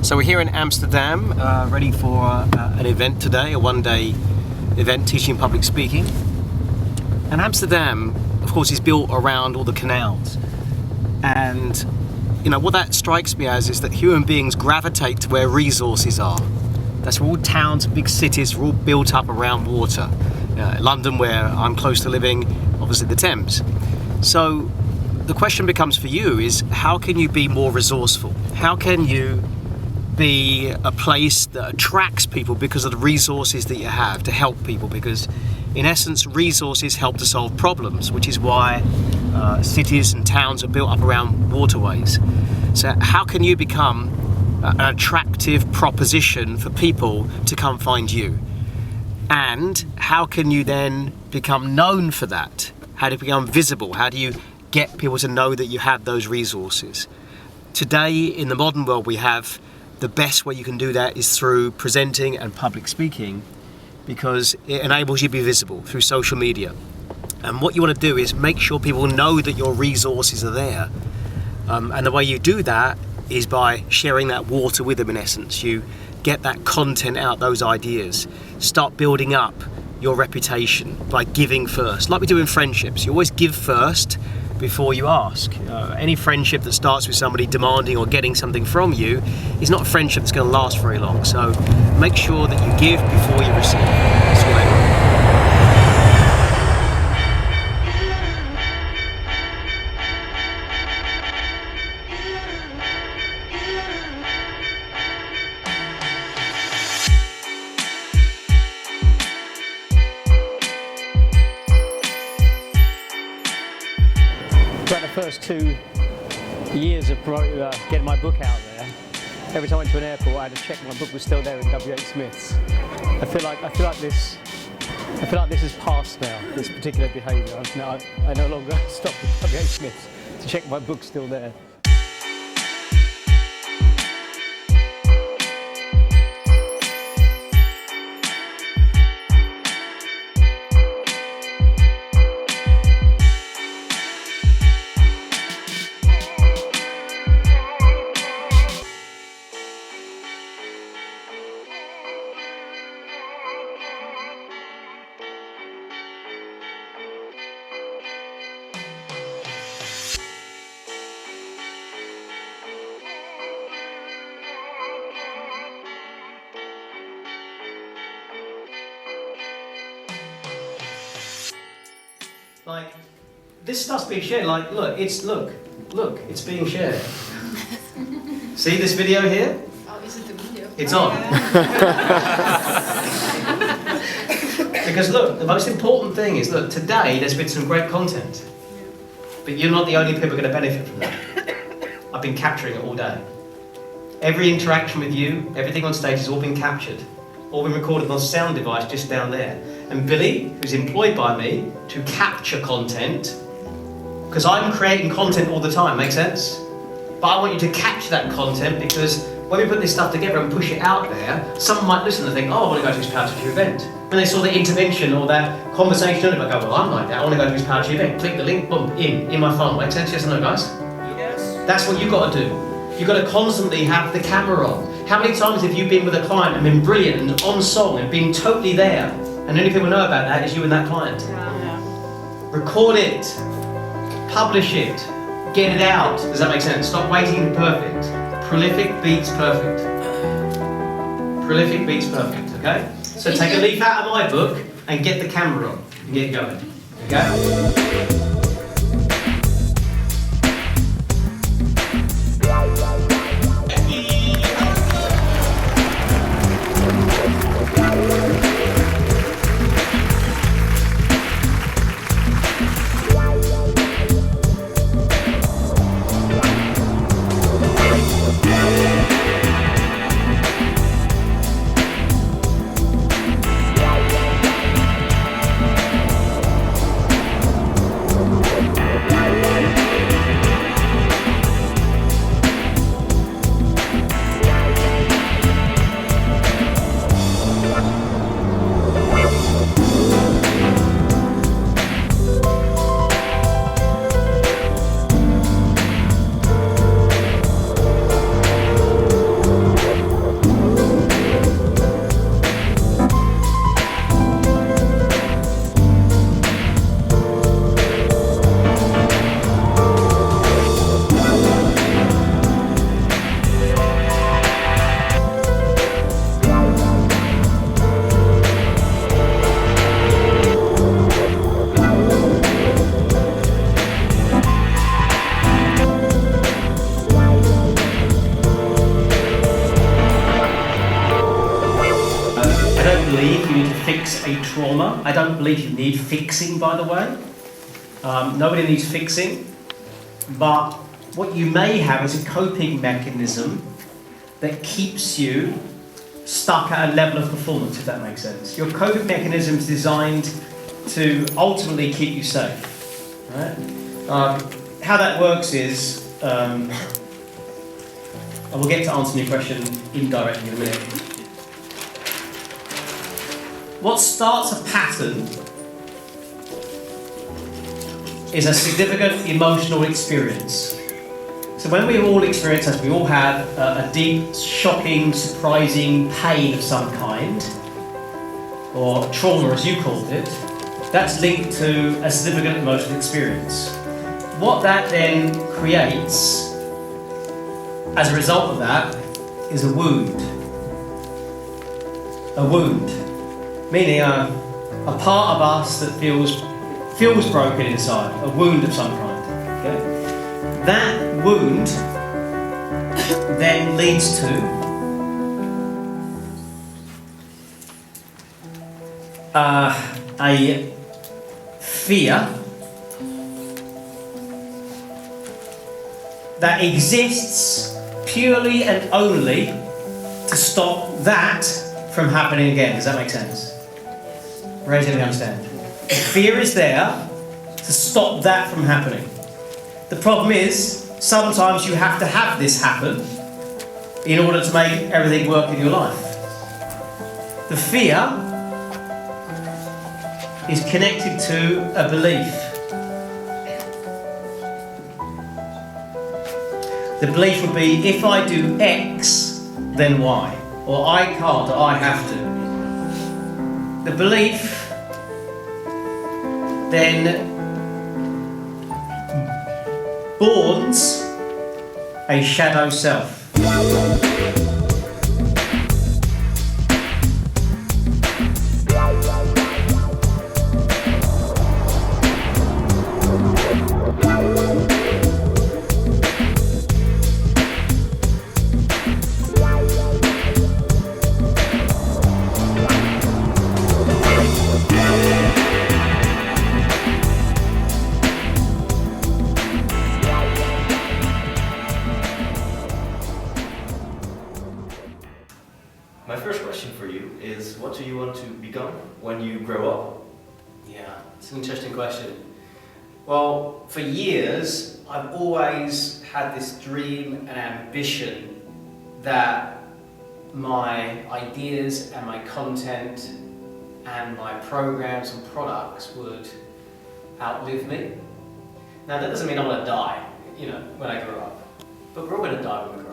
So we're here in Amsterdam, ready for an event today, a one-day event teaching public speaking. And Amsterdam, of course, is built around all the canals. And, you know, what that strikes me as is that human beings gravitate to where resources are. That's where all towns and big cities are all built up around water. London, where I'm close to living, obviously the Thames. So the question becomes for you is, how can you be more resourceful? How can you be a place that attracts people because of the resources that you have to help people? Because in essence, resources help to solve problems, which is why cities and towns are built up around waterways. So how can you become an attractive proposition for people to come find you? And how can you then become known for that? How do you become visible? How do you get people to know that you have those resources? Today, in the modern world, we have the best way you can do that is through presenting and public speaking, because it enables you to be visible through social media. And what you want to do is make sure people know that your resources are there. And the way you do that is by sharing that water with them, in essence. You get that content out, those ideas. Start building up your reputation by giving first. Like we do in friendships, you always give first before you ask. Any friendship that starts with somebody demanding or getting something from you is not a friendship that's going to last very long. So make sure that you give before you receive. That's what I mean. Throughout the first 2 years of getting my book out there, every time I went to an airport, I had to check my book was still there in W.H. Smith's. I feel like this is past now. This particular behaviour. I no longer stop at W.H. Smith's to check my book's still there. Like, this stuff's being shared. Like, look, it's being shared. See this video here? Oh, is it the video? It's on. Because look, the most important thing is, look, today there's been some great content, but you're not the only people going to benefit from that. I've been capturing it all day. Every interaction with you, everything on stage has all been captured, all been recorded on a sound device just down there. And Billy, who's employed by me to capture content, because I'm creating content all the time, make sense? But I want you to capture that content, because when we put this stuff together and push it out there, someone might listen and think, oh, I want to go to his Power to event. When they saw the intervention or that conversation, they might go, well, I'm like that, I want to go to his Power to event. Click the link, boom, in my phone. Make sense? Yes or no, guys? Yes. That's what you've got to do. You've got to constantly have the camera on. How many times have you been with a client and been brilliant and on song and been totally there? And the only people know about that is you and that client. Yeah. Record it, publish it, get it out. Does that make sense? Stop waiting to be perfect. Prolific beats perfect. Prolific beats perfect, okay? So take a leaf out of my book and get the camera on and get going, okay? fix a trauma. I don't believe you need fixing, by the way. Nobody needs fixing. But what you may have is a coping mechanism that keeps you stuck at a level of performance, if that makes sense. Your coping mechanism is designed to ultimately keep you safe. Right? How that works is, I will get to answer your question indirectly in a minute. What starts a pattern is a significant emotional experience. So when we all experience, as we all have, a deep, shocking, surprising pain of some kind, or trauma as you called it, that's linked to a significant emotional experience. What that then creates, as a result of that, is a wound. A wound, meaning a part of us that feels broken inside, a wound of some kind. Okay? That wound then leads to a fear that exists purely and only to stop that from happening again. Does that make sense? Raise it if you understand. The fear is there to stop that from happening. The problem is, sometimes you have to have this happen in order to make everything work in your life. The fear is connected to a belief. The belief would be, if I do X, then Y. Or I can't, or I have to. The belief then borns a shadow self. My first question for you is, what do you want to become when you grow up? Yeah, it's an interesting question. Well, for years, I've always had this dream and ambition that my ideas and my content and my programs and products would outlive me. Now, that doesn't mean I want to die, when I grow up. But we're all going to die when we grow up.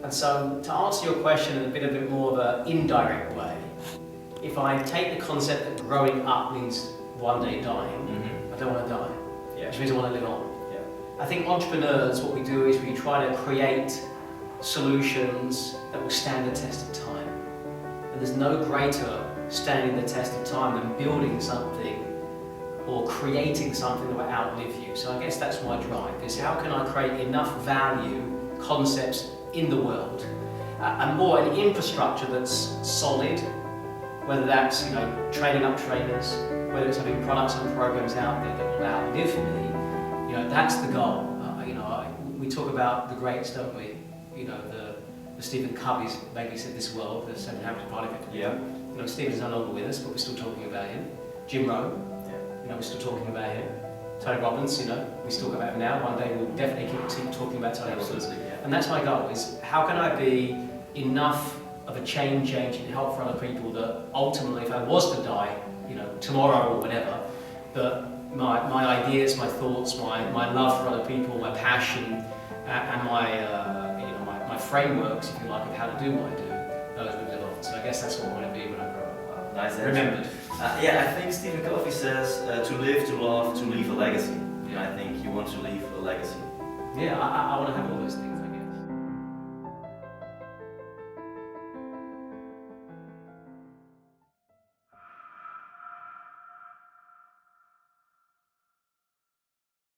And so, to answer your question in a bit more of an indirect way, if I take the concept that growing up means one day dying, I don't want to die, which means I want to live on. I think entrepreneurs, what we do is we try to create solutions that will stand the test of time. And there's no greater standing the test of time than building something or creating something that will outlive you. So I guess that's my drive, is how can I create enough value, concepts, in the world, and more an infrastructure that's solid, whether that's training up trainers, whether it's having products and programs out there that will outlive me. That's the goal. We talk about the greats, don't we? The Stephen Covey's maybe said this world, the 7 Habits of Highly Effective People. Stephen's no longer with us, but we're still talking about him. Jim Rohn, we're still talking about him. Tony Robbins, we still talk about him now. One day we'll definitely keep talking about Tony Robbins. And that's my goal, is how can I be enough of a change agent and help for other people that ultimately, if I was to die, tomorrow or whatever, that my ideas, my thoughts, my love for other people, my passion, and my frameworks, if you like, of how to do what I do, those would live on. So I guess that's what I want to be when I grow up. Nice answer. Remembered. I think Stephen Covey says to live, to love, to leave a legacy. And I think you want to leave a legacy. Yeah, I want to have all those things.